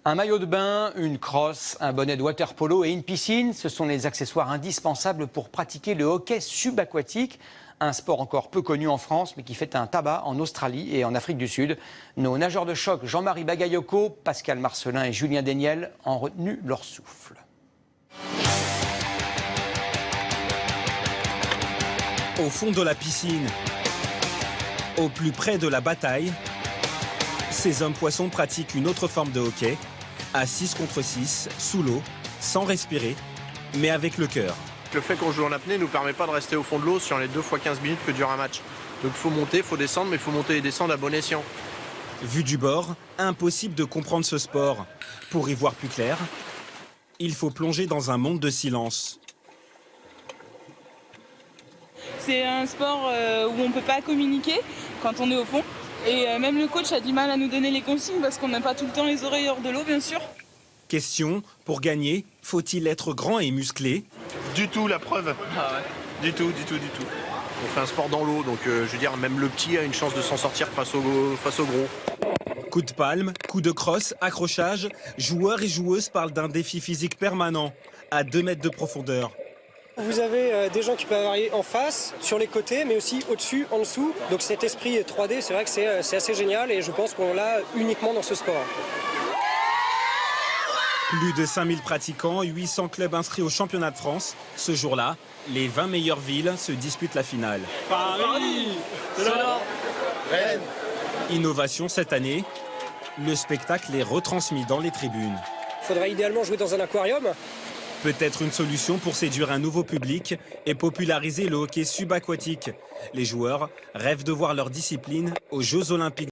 Un maillot de bain, une crosse, un bonnet de water polo et une piscine, ce sont les accessoires indispensables pour pratiquer le hockey subaquatique. Un sport encore peu connu en France, mais qui fait un tabac en Australie et en Afrique du Sud. Nos nageurs de choc, Jean-Marie Bagayoko, Pascal Marcelin et Julien Daniel, ont retenu leur souffle. Au fond de la piscine, au plus près de la bataille, ces hommes poissons pratiquent une autre forme de hockey, à 6 contre 6, sous l'eau, sans respirer, mais avec le cœur. Le fait qu'on joue en apnée ne nous permet pas de rester au fond de l'eau sur les 2 fois 15 minutes que dure un match. Donc il faut monter, il faut descendre, mais il faut monter et descendre à bon escient. Vu du bord, impossible de comprendre ce sport. Pour y voir plus clair, il faut plonger dans un monde de silence. C'est un sport où on ne peut pas communiquer quand on est au fond. Et même le coach a du mal à nous donner les consignes parce qu'on n'a pas tout le temps les oreilles hors de l'eau, bien sûr. Question, pour gagner, faut-il être grand et musclé? Du tout, la preuve. Ah ouais. Du tout. On fait un sport dans l'eau, donc je veux dire, même le petit a une chance de s'en sortir face au gros. Coup de palme, coup de crosse, accrochage, joueurs et joueuses parlent d'un défi physique permanent, à 2 mètres de profondeur. Vous avez des gens qui peuvent varier en face, sur les côtés, mais aussi au-dessus, en dessous. Donc cet esprit 3D, c'est vrai que c'est assez génial et je pense qu'on l'a uniquement dans ce sport. Plus de 5000 pratiquants, 800 clubs inscrits au championnat de France. Ce jour-là, les 20 meilleures villes se disputent la finale. Paris, Rennes. Innovation cette année, le spectacle est retransmis dans les tribunes. Il faudrait idéalement jouer dans un aquarium. Peut-être une solution pour séduire un nouveau public et populariser le hockey subaquatique. Les joueurs rêvent de voir leur discipline aux Jeux Olympiques.